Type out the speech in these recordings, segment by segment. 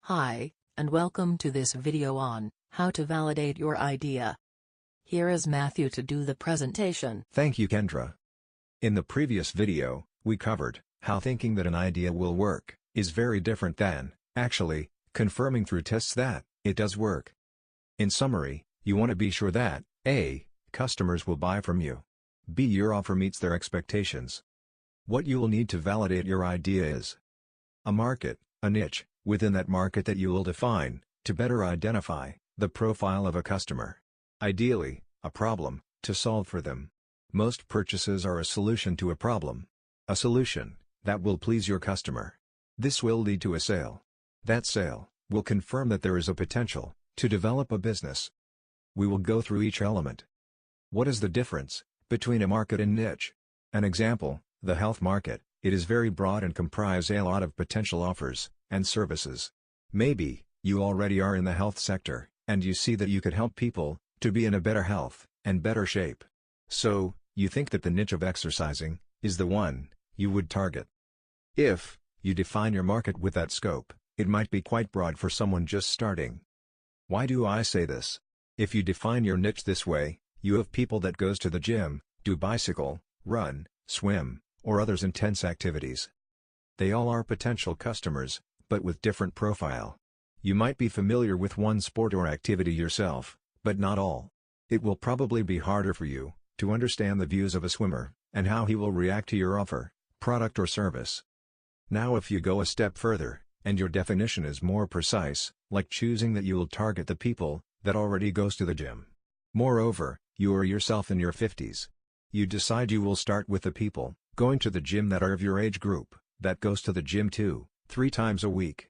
Hi, and welcome to this video on how to validate your idea. Here is Matthew to do the presentation. Thank you, Kendra. In the previous video, we covered how thinking that an idea will work is very different than, actually, confirming through tests that it does work. In summary, you want to be sure that A. Customers will buy from you. B. Your offer meets their expectations. What you will need to validate your idea is a market, a niche, within that market that you will define, to better identify the profile of a customer. Ideally, a problem, to solve for them. Most purchases are a solution to a problem. A solution that will please your customer. This will lead to a sale. That sale will confirm that there is a potential to develop a business. We will go through each element. What is the difference between a market and niche? An example, the health market. It is very broad and comprise a lot of potential offers and services. Maybe you already are in the health sector, and you see that you could help people to be in a better health and better shape. So, you think that the niche of exercising is the one you would target. If you define your market with that scope, it might be quite broad for someone just starting. Why do I say this? If you define your niche this way, you have people that goes to the gym, do bicycle, run, swim, or others intense activities. They all are potential customers, but with different profile. You might be familiar with one sport or activity yourself, but not all. It will probably be harder for you to understand the views of a swimmer, and how he will react to your offer, product or service. Now if you go a step further, and your definition is more precise, like choosing that you will target the people that already goes to the gym. Moreover, you are yourself in your 50s. You decide you will start with the people going to the gym that are of your age group, that goes to the gym 2-3 times a week.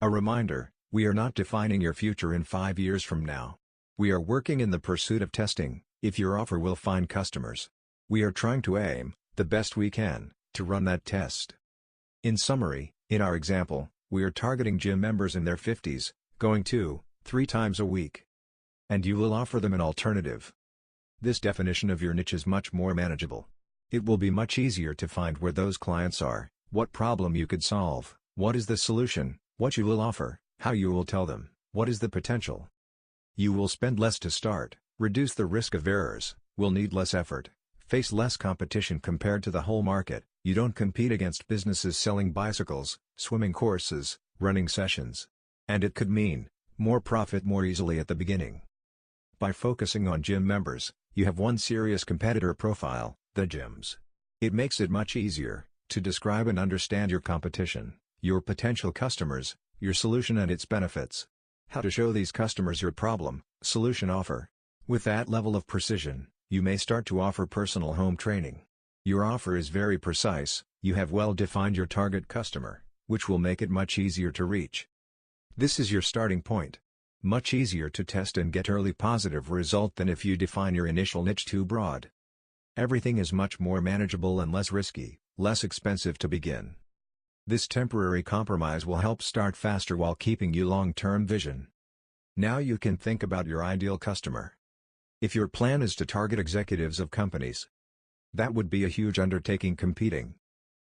A reminder, we are not defining your future in 5 years from now. We are working in the pursuit of testing if your offer will find customers. We are trying to aim, the best we can, to run that test. In summary, in our example, we are targeting gym members in their 50s, going 2-3 times a week. And you will offer them an alternative. This definition of your niche is much more manageable. It will be much easier to find where those clients are, what problem you could solve, what is the solution, what you will offer, how you will tell them, what is the potential. You will spend less to start, reduce the risk of errors, will need less effort, face less competition compared to the whole market. You don't compete against businesses selling bicycles, swimming courses, running sessions. And it could mean more profit more easily at the beginning. By focusing on gym members, you have one serious competitor profile, the gyms. It makes it much easier to describe and understand your competition, your potential customers, your solution and its benefits. How to show these customers your problem, solution offer. With that level of precision, you may start to offer personal home training. Your offer is very precise, you have well defined your target customer, which will make it much easier to reach. This is your starting point. Much easier to test and get early positive result than if you define your initial niche too broad. Everything is much more manageable and less risky, less expensive to begin. This temporary compromise will help start faster while keeping you long-term vision. Now you can think about your ideal customer. If your plan is to target executives of companies, that would be a huge undertaking competing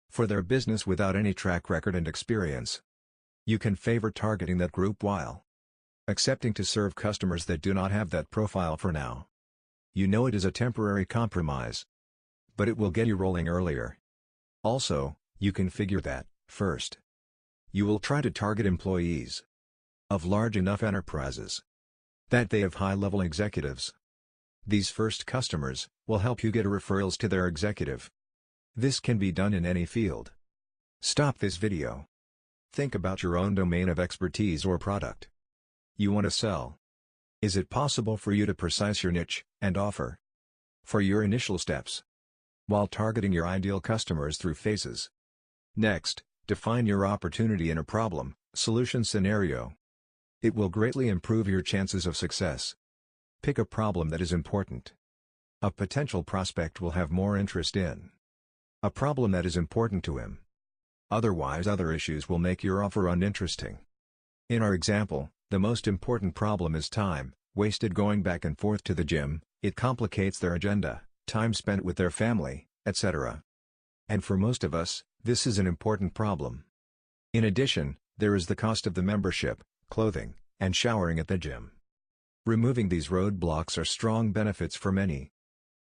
for their business without any track record and experience. You can favor targeting that group while accepting to serve customers that do not have that profile for now. You know it is a temporary compromise, but it will get you rolling earlier. Also, you can figure that, first, you will try to target employees of large enough enterprises that they have high-level executives. These first customers will help you get referrals to their executive. This can be done in any field. Stop this video. Think about your own domain of expertise or product you want to sell. Is it possible for you to precise your niche and offer for your initial steps while targeting your ideal customers through phases? Next, define your opportunity in a problem, solution scenario. It will greatly improve your chances of success. Pick a problem that is important. A potential prospect will have more interest in a problem that is important to him. Otherwise, other issues will make your offer uninteresting. In our example, the most important problem is time wasted going back and forth to the gym. It complicates their agenda, time spent with their family, etc. And for most of us, this is an important problem. In addition, There is the cost of the membership, clothing, and showering at the gym. Removing these roadblocks are strong benefits for many.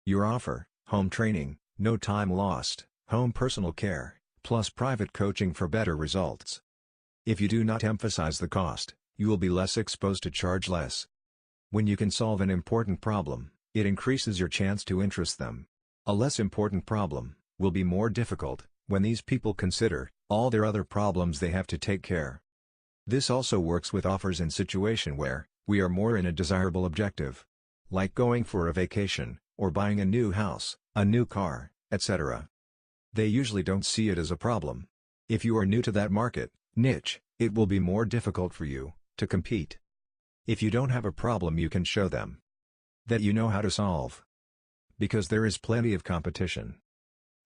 Your offer: home training, no time lost, home personal care, plus private coaching for better results. If you do not emphasize the cost, you will be less exposed to charge less. When you can solve an important problem, it increases your chance to interest them. A less important problem will be more difficult when these people consider all their other problems they have to take care. This also works with offers in situation where we are more in a desirable objective, like going for a vacation, or buying a new house, a new car, etc. They usually don't see it as a problem. If you are new to that market niche, it will be more difficult for you to compete. If you don't have a problem you can show them that you know how to solve, because there is plenty of competition.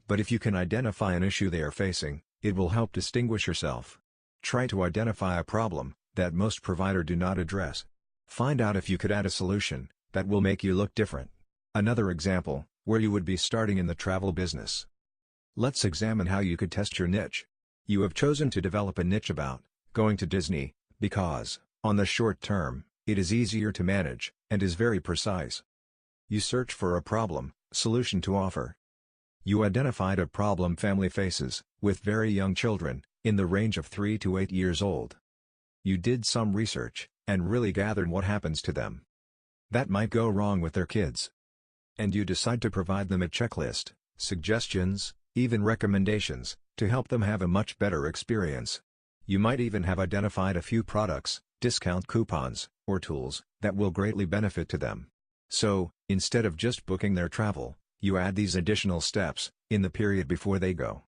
But if you can identify an issue they are facing, it will help distinguish yourself. Try to identify a problem that most providers do not address. Find out if you could add a solution that will make you look different. Another example, where you would be starting in the travel business. Let's examine how you could test your niche. You have chosen to develop a niche about going to Disney, because, on the short term, it is easier to manage, and is very precise. You search for a problem, solution to offer. You identified a problem family faces, with very young children, in the range of 3 to 8 years old. You did some research, and really gathered what happens to them that might go wrong with their kids. And you decide to provide them a checklist, suggestions, even recommendations, to help them have a much better experience. You might even have identified a few products, discount coupons, or tools, that will greatly benefit to them. So, instead of just booking their travel, you add these additional steps, in the period before they go.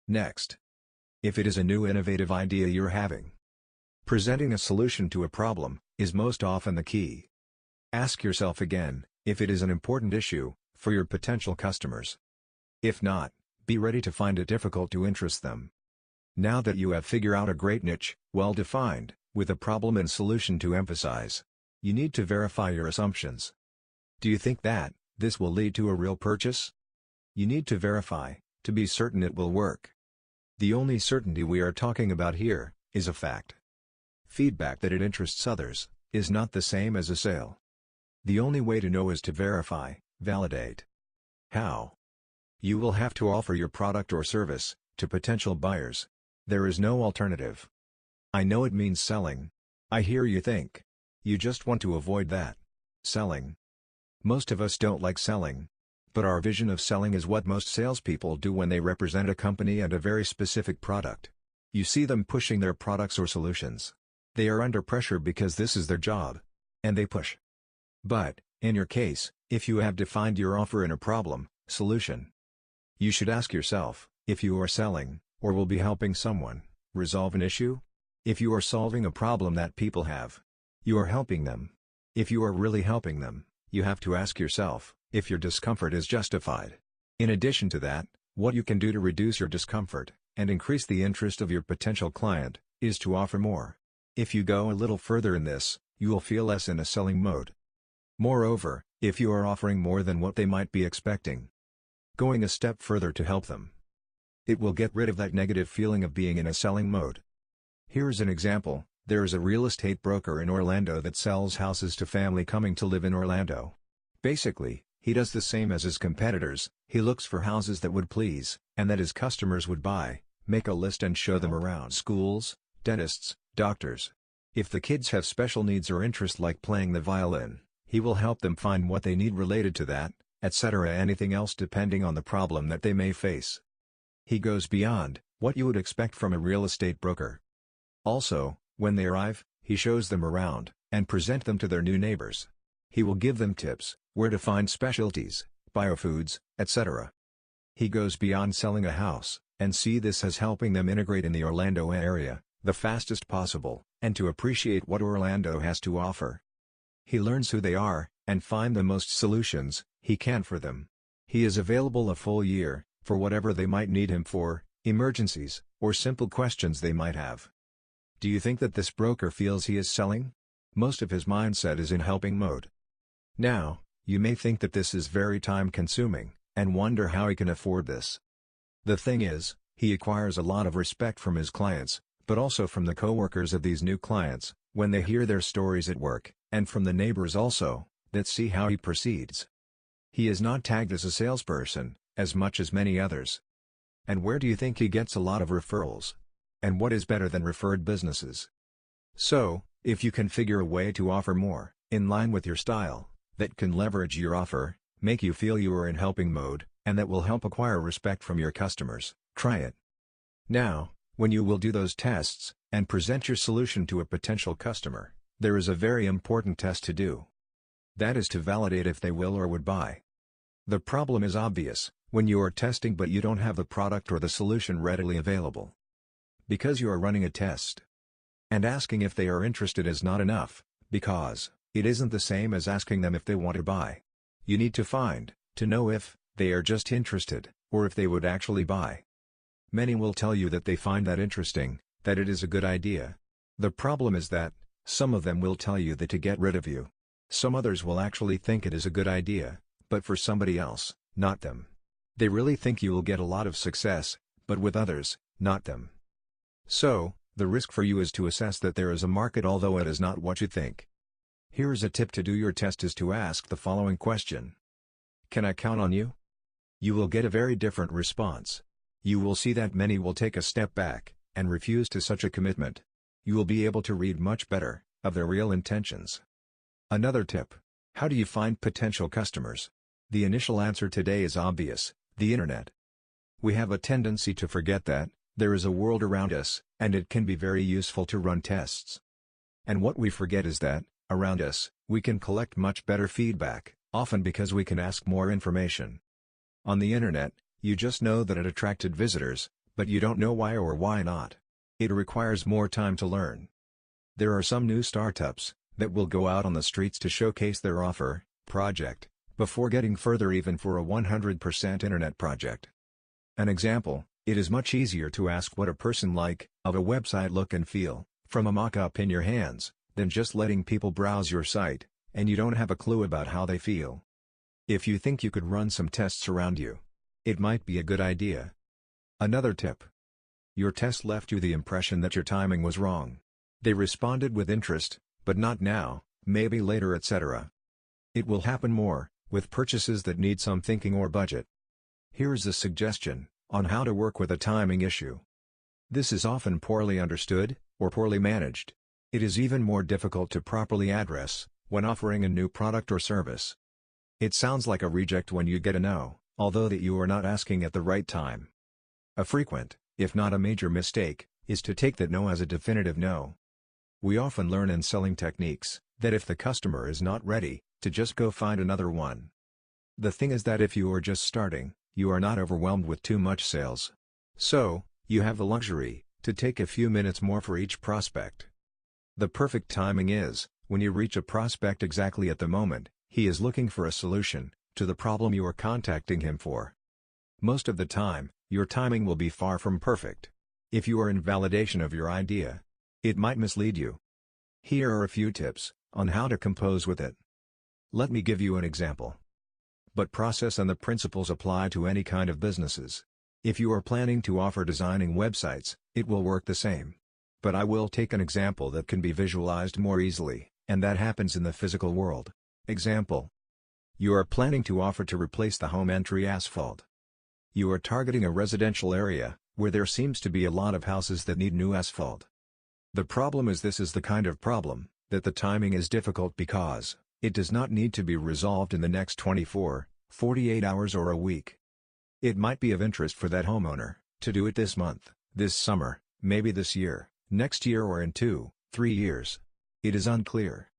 Next. If it is a new innovative idea you're having, presenting a solution to a problem, is most often the key. Ask yourself again, if it is an important issue, for your potential customers. If not, be ready to find it difficult to interest them. Now that you have figured out a great niche, well defined, with a problem and solution to emphasize, you need to verify your assumptions. Do you think that this will lead to a real purchase? You need to verify, to be certain it will work. The only certainty we are talking about here is a fact. Feedback that it interests others is not the same as a sale. The only way to know is to verify, validate. How? You will have to offer your product or service to potential buyers. There is no alternative. I know it means selling. I hear you think. You just want to avoid that. Selling. Most of us don't like selling. But our vision of selling is what most salespeople do when they represent a company and a very specific product. You see them pushing their products or solutions. They are under pressure because this is their job. And they push. But, in your case, if you have defined your offer in a problem, solution, you should ask yourself, if you are selling, or will be helping someone, resolve an issue? If you are solving a problem that people have, you are helping them. If you are really helping them, you have to ask yourself, if your discomfort is justified. In addition to that, what you can do to reduce your discomfort, and increase the interest of your potential client, is to offer more. If you go a little further in this, you will feel less in a selling mode. Moreover, if you are offering more than what they might be expecting, going a step further to help them, it will get rid of that negative feeling of being in a selling mode. Here's an example. There is a real estate broker in Orlando that sells houses to family coming to live in Orlando. Basically, he does the same as his competitors. He looks for houses that would please, and that his customers would buy, make a list and show them around schools, dentists, doctors. If the kids have special needs or interests like playing the violin, he will help them find what they need related to that, etc. Anything else depending on the problem that they may face. He goes beyond what you would expect from a real estate broker. Also, when they arrive, he shows them around, and present them to their new neighbors. He will give them tips, where to find specialties, biofoods, etc. He goes beyond selling a house, and see this as helping them integrate in the Orlando area, the fastest possible, and to appreciate what Orlando has to offer. He learns who they are, and find the most solutions he can for them. He is available a full year, for whatever they might need him for, emergencies, or simple questions they might have. Do you think that this broker feels he is selling? Most of his mindset is in helping mode. Now, you may think that this is very time-consuming, and wonder how he can afford this. The thing is, he acquires a lot of respect from his clients, but also from the coworkers of these new clients, when they hear their stories at work, and from the neighbors also, that see how he proceeds. He is not tagged as a salesperson, as much as many others. And where do you think he gets a lot of referrals? And what is better than referred businesses? So, if you can figure a way to offer more, in line with your style, that can leverage your offer, make you feel you are in helping mode, and that will help acquire respect from your customers, try it. Now, when you will do those tests, and present your solution to a potential customer, there is a very important test to do. That is to validate if they will or would buy. The problem is obvious, when you are testing but you don't have the product or the solution readily available. Because you are running a test. And asking if they are interested is not enough, because it isn't the same as asking them if they want to buy. You need to know if they are just interested, or if they would actually buy. Many will tell you that they find that interesting, that it is a good idea. The problem is that, some of them will tell you that to get rid of you. Some others will actually think it is a good idea, but for somebody else, not them. They really think you will get a lot of success, but with others, not them. So, the risk for you is to assess that there is a market although it is not what you think. Here is a tip to do your test is to ask the following question. Can I count on you? You will get a very different response. You will see that many will take a step back, and refuse to such a commitment. You will be able to read much better, of their real intentions. Another tip. How do you find potential customers? The initial answer today is obvious, the internet. We have a tendency to forget that, there is a world around us, and it can be very useful to run tests. And what we forget is that, around us, we can collect much better feedback, often because we can ask more information. On the internet, you just know that it attracted visitors, but you don't know why or why not. It requires more time to learn. There are some new startups that will go out on the streets to showcase their offer, project, before getting further even for a 100% internet project. An example, it is much easier to ask what a person like, of a website look and feel, from a mock-up in your hands, than just letting people browse your site, and you don't have a clue about how they feel. If you think you could run some tests around you, it might be a good idea. Another tip. Your test left you the impression that your timing was wrong. They responded with interest, but not now, maybe later, etc. It will happen more, with purchases that need some thinking or budget. Here is a suggestion on how to work with a timing issue. This is often poorly understood, or poorly managed. It is even more difficult to properly address, when offering a new product or service. It sounds like a reject when you get a no, although that you are not asking at the right time. A frequent, if not a major mistake, is to take that no as a definitive no. We often learn in selling techniques, that if the customer is not ready, to just go find another one. The thing is that if you are just starting, you are not overwhelmed with too much sales. So, you have the luxury, to take a few minutes more for each prospect. The perfect timing is, when you reach a prospect exactly at the moment, he is looking for a solution, to the problem you are contacting him for. Most of the time, your timing will be far from perfect. If you are in validation of your idea, it might mislead you. Here are a few tips, on how to compose with it. Let me give you an example. But process and the principles apply to any kind of businesses. If you are planning to offer designing websites, it will work the same. But I will take an example that can be visualized more easily, and that happens in the physical world. Example. You are planning to offer to replace the home entry asphalt. You are targeting a residential area, where there seems to be a lot of houses that need new asphalt. The problem is this is the kind of problem, that the timing is difficult because, it does not need to be resolved in the next 24, 48 hours or a week. It might be of interest for that homeowner, to do it this month, this summer, maybe this year, next year or in 2, 3 years. It is unclear.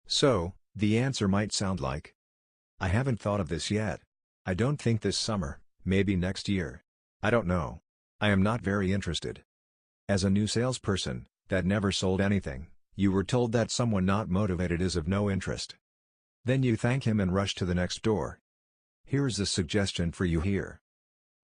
So, the answer might sound like, I haven't thought of this yet. I don't think this summer, maybe next year. I don't know. I am not very interested. As a new salesperson, that never sold anything, you were told that someone not motivated is of no interest. Then you thank him and rush to the next door. Here's a suggestion for you here.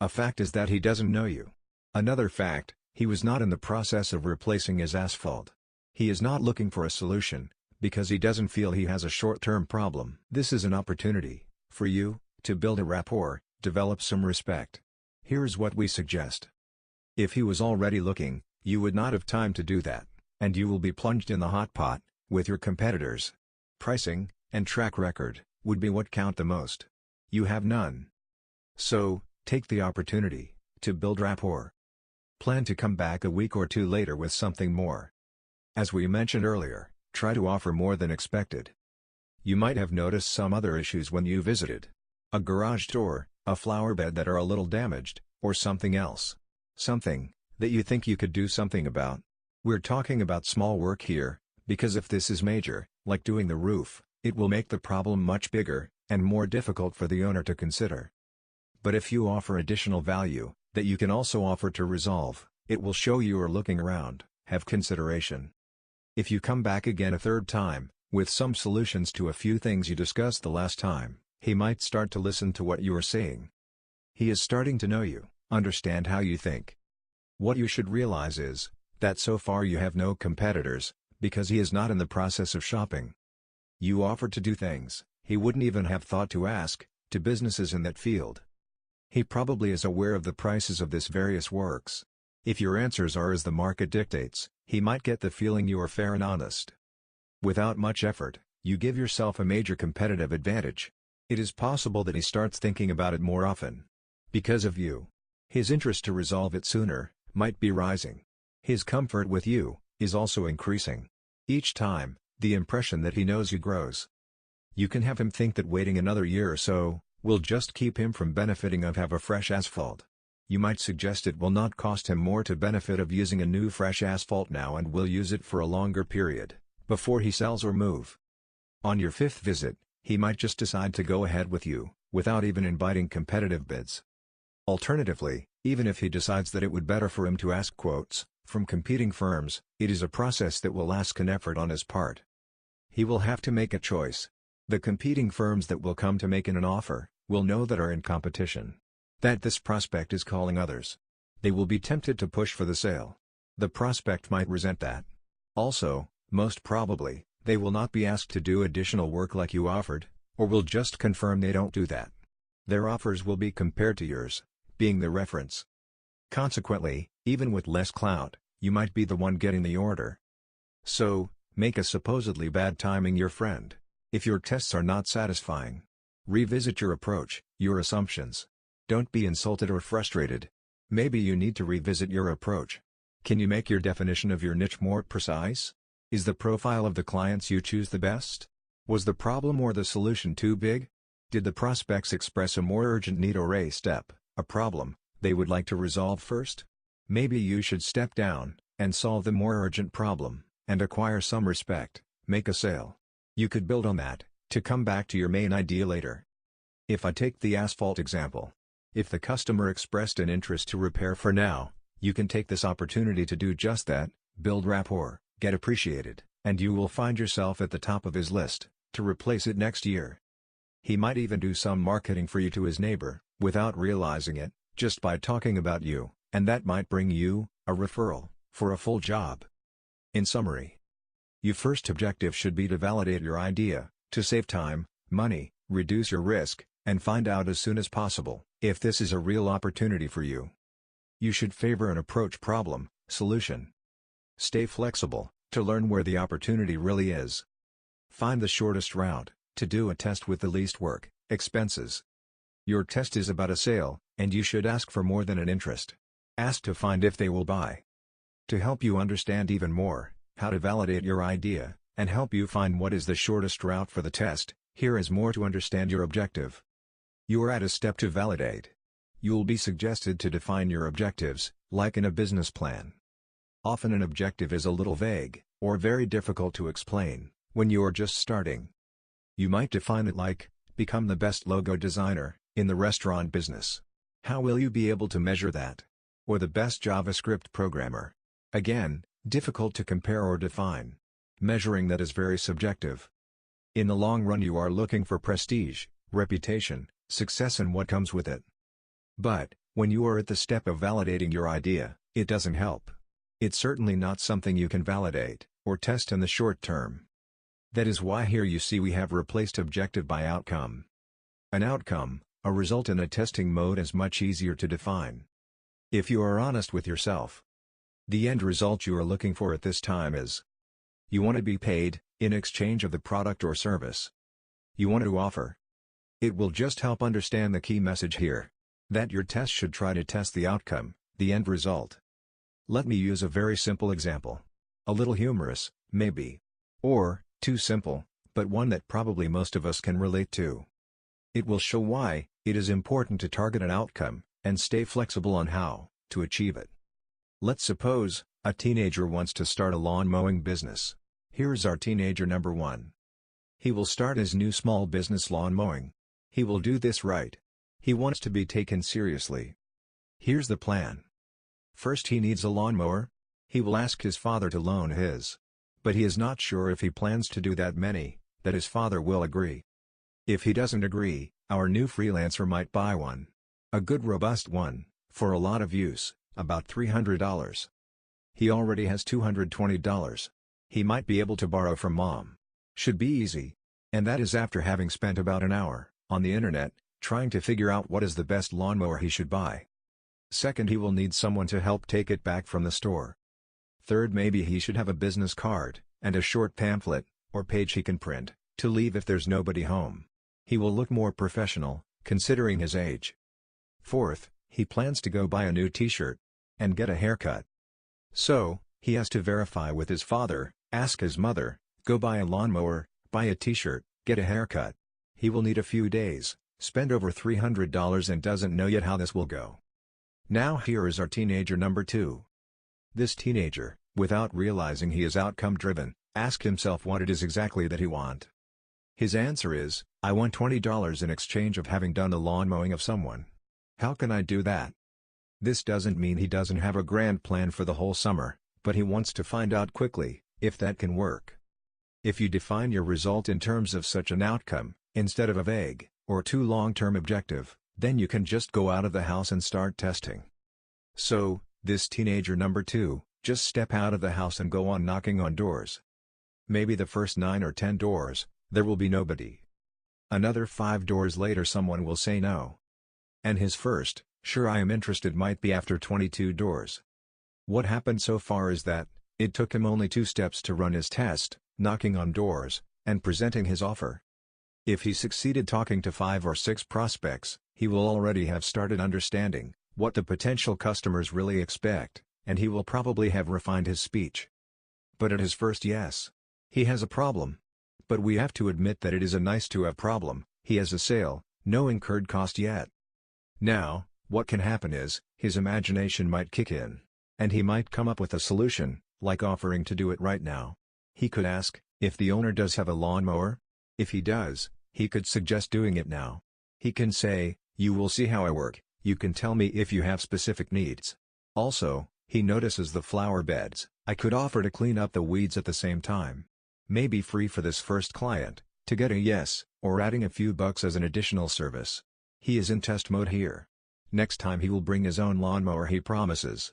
A fact is that he doesn't know you. Another fact, he was not in the process of replacing his asphalt. He is not looking for a solution, because he doesn't feel he has a short-term problem. This is an opportunity, for you, to build a rapport, develop some respect. Here's what we suggest. If he was already looking, You would not have time to do that, and you will be plunged in the hot pot with your competitors. Pricing and track record would be what count the most. You have none. So, take the opportunity to build rapport. Plan to come back a week or two later with something more. As we mentioned earlier, try to offer more than expected. You might have noticed some other issues when you visited. A garage door, a flower bed that are a little damaged, or something else. Something that you think you could do something about. We're talking about small work here, because if this is major, like doing the roof, it will make the problem much bigger, and more difficult for the owner to consider. But if you offer additional value, that you can also offer to resolve, it will show you are looking around, have consideration. If you come back again a third time, with some solutions to a few things you discussed the last time, he might start to listen to what you are saying. He is starting to know you, understand how you think. What you should realize is, that so far you have no competitors, because he is not in the process of shopping. You offer to do things he wouldn't even have thought to ask, to businesses in that field. He probably is aware of the prices of this various works. If your answers are as the market dictates, he might get the feeling you are fair and honest. Without much effort, you give yourself a major competitive advantage. It is possible that he starts thinking about it more often. Because of you. His interest to resolve it sooner might be rising. His comfort with you is also increasing. Each time, the impression that he knows you grows. You can have him think that waiting another year or so will just keep him from benefiting of have a fresh asphalt. You might suggest it will not cost him more to benefit of using a new fresh asphalt now and will use it for a longer period, before he sells or move. On your fifth visit, he might just decide to go ahead with you, without even inviting competitive bids. Alternatively, even if he decides that it would better for him to ask quotes from competing firms, it is a process that will ask an effort on his part. He will have to make a choice. The competing firms that will come to make an offer will know that are in competition, that this prospect is calling others. They will be tempted to push for the sale. The prospect might resent that. Also, most probably, they will not be asked to do additional work like you offered, or will just confirm they don't do that. Their offers will be compared to yours, being the reference. Consequently, even with less clout, you might be the one getting the order. So, make a supposedly bad timing your friend. If your tests are not satisfying, revisit your approach, your assumptions. Don't be insulted or frustrated. Maybe you need to revisit your approach. Can you make your definition of your niche more precise? Is the profile of the clients you choose the best? Was the problem or the solution too big? Did the prospects express a more urgent need or a problem, they would like to resolve first? Maybe you should step down, and solve the more urgent problem, and acquire some respect, make a sale. You could build on that, to come back to your main idea later. If I take the asphalt example. If the customer expressed an interest to repair for now, you can take this opportunity to do just that, build rapport, get appreciated, and you will find yourself at the top of his list, to replace it next year. He might even do some marketing for you to his neighbor, without realizing it, just by talking about you, and that might bring you a referral for a full job. In summary, your first objective should be to validate your idea, to save time, money, reduce your risk, and find out as soon as possible if this is a real opportunity for you. You should favor an approach problem, solution. Stay flexible, to learn where the opportunity really is. Find the shortest route, to do a test with the least work, expenses. Your test is about a sale, and you should ask for more than an interest. Ask to find if they will buy. To help you understand even more how to validate your idea, and help you find what is the shortest route for the test, here is more to understand your objective. You are at a step to validate. You will be suggested to define your objectives, like in a business plan. Often an objective is a little vague, or very difficult to explain, when you are just starting. You might define it like, become the best logo designer in the restaurant business. How will you be able to measure that? Or the best JavaScript programmer? Again, difficult to compare or define. Measuring that is very subjective. In the long run you are looking for prestige, reputation, success and what comes with it. But, when you are at the step of validating your idea, it doesn't help. It's certainly not something you can validate, or test in the short term. That is why here you see we have replaced objective by outcome. An outcome, a result in a testing mode is much easier to define. If you are honest with yourself, The end result you are looking for at this time is: you want to be paid, in exchange of the product or service you want to offer. It will just help understand the key message here. That your test should try to test the outcome, the end result. Let me use a very simple example. A little humorous, maybe. Or, too simple, but one that probably most of us can relate to. It will show why it is important to target an outcome, and stay flexible on how to achieve it. Let's suppose a teenager wants to start a lawn mowing business. Here's our teenager number 1. He will start his new small business lawn mowing. He will do this right. He wants to be taken seriously. Here's the plan. First, he needs a lawnmower. He will ask his father to loan his. But he is not sure if he plans to do that many, that his father will agree. If he doesn't agree, our new freelancer might buy one. A good robust one, for a lot of use, about $300. He already has $220. He might be able to borrow from mom. Should be easy. And that is after having spent about an hour on the internet, trying to figure out what is the best lawnmower he should buy. Second, he will need someone to help take it back from the store. Third, maybe he should have a business card, and a short pamphlet, or page he can print, to leave if there's nobody home. He will look more professional, considering his age. Fourth, he plans to go buy a new t-shirt, and get a haircut. So, he has to verify with his father, ask his mother, go buy a lawnmower, buy a t-shirt, get a haircut. He will need a few days, spend over $300 and doesn't know yet how this will go. Now here is our teenager number 2. This teenager, without realizing he is outcome-driven, asked himself what it is exactly that he want. His answer is, I want $20 in exchange of having done the lawn mowing of someone. How can I do that? This doesn't mean he doesn't have a grand plan for the whole summer, but he wants to find out quickly if that can work. If you define your result in terms of such an outcome, instead of a vague, or too long-term objective, then you can just go out of the house and start testing. So, this teenager number 2, just step out of the house and go on knocking on doors. Maybe the first 9 or 10 doors, there will be nobody. Another 5 doors later someone will say no. And his first, sure I am interested might be after 22 doors. What happened so far is that, it took him only 2 steps to run his test, knocking on doors, and presenting his offer. If he succeeded talking to 5 or 6 prospects, he will already have started understanding what the potential customers really expect, and he will probably have refined his speech. But at his first yes, he has a problem. But we have to admit that it is a nice-to-have problem. He has a sale, no incurred cost yet. Now, what can happen is, his imagination might kick in, and he might come up with a solution, like offering to do it right now. He could ask if the owner does have a lawnmower. If he does, he could suggest doing it now. He can say, you will see how I work, you can tell me if you have specific needs. Also, he notices the flower beds, I could offer to clean up the weeds at the same time. Maybe free for this first client, to get a yes, or adding a few bucks as an additional service. He is in test mode here. Next time he will bring his own lawnmower, he promises.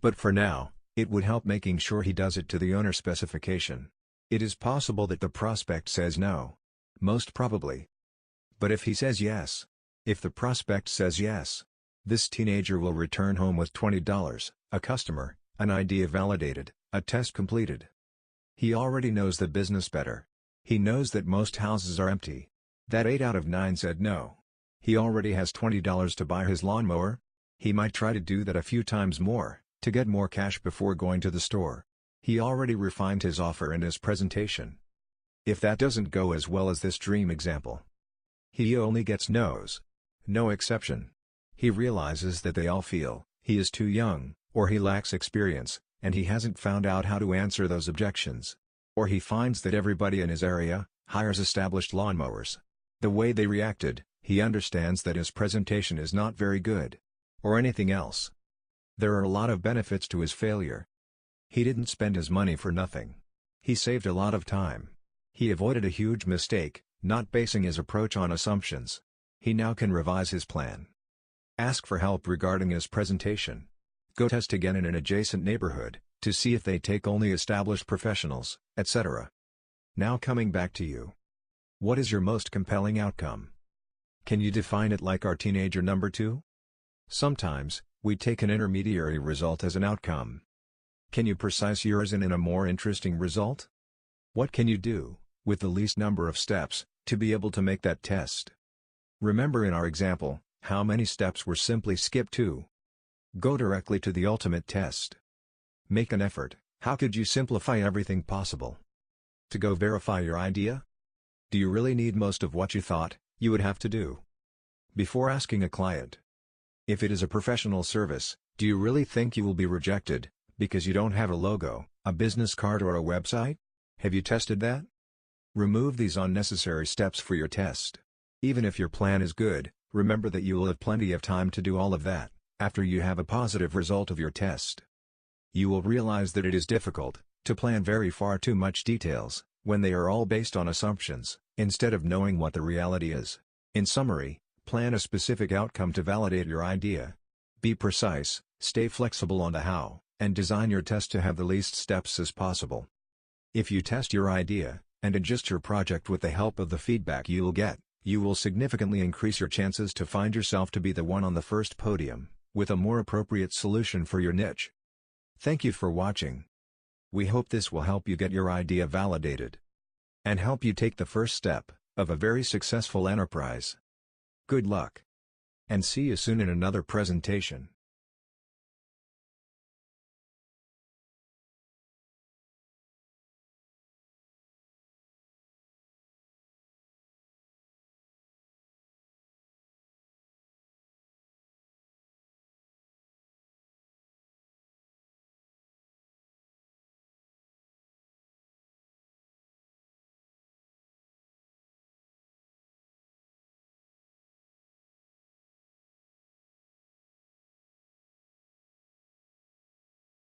But for now, it would help making sure he does it to the owner specification. It is possible that the prospect says no. Most probably. But if he says yes, if the prospect says yes, this teenager will return home with $20, a customer, an idea validated, a test completed. He already knows the business better. He knows that most houses are empty. That 8 out of 9 said no. He already has $20 to buy his lawnmower. He might try to do that a few times more, to get more cash before going to the store. He already refined his offer and his presentation. If that doesn't go as well as this dream example, he only gets no's. No exception. He realizes that they all feel he is too young, or he lacks experience, and he hasn't found out how to answer those objections. Or he finds that everybody in his area hires established lawnmowers. The way they reacted, he understands that his presentation is not very good. Or anything else. There are a lot of benefits to his failure. He didn't spend his money for nothing. He saved a lot of time. He avoided a huge mistake, not basing his approach on assumptions. He now can revise his plan. Ask for help regarding his presentation. Go test again in an adjacent neighborhood, to see if they take only established professionals, etc. Now coming back to you. What is your most compelling outcome? Can you define it like our teenager number 2? Sometimes, we take an intermediary result as an outcome. Can you precise yours in a more interesting result? What can you do, with the least number of steps, to be able to make that test? Remember in our example, how many steps were simply skipped to? Go directly to the ultimate test. Make an effort. How could you simplify everything possible? To go verify your idea? Do you really need most of what you thought you would have to do? Before asking a client. If it is a professional service, do you really think you will be rejected because you don't have a logo, a business card or a website? Have you tested that? Remove these unnecessary steps for your test. Even if your plan is good, remember that you will have plenty of time to do all of that after you have a positive result of your test. You will realize that it is difficult to plan very far too much details when they are all based on assumptions, instead of knowing what the reality is. In summary, plan a specific outcome to validate your idea. Be precise, stay flexible on the how, and design your test to have the least steps as possible. If you test your idea, and adjust your project with the help of the feedback you will get, you will significantly increase your chances to find yourself to be the one on the first podium, with a more appropriate solution for your niche. Thank you for watching. We hope this will help you get your idea validated, and help you take the first step of a very successful enterprise. Good luck, and see you soon in another presentation.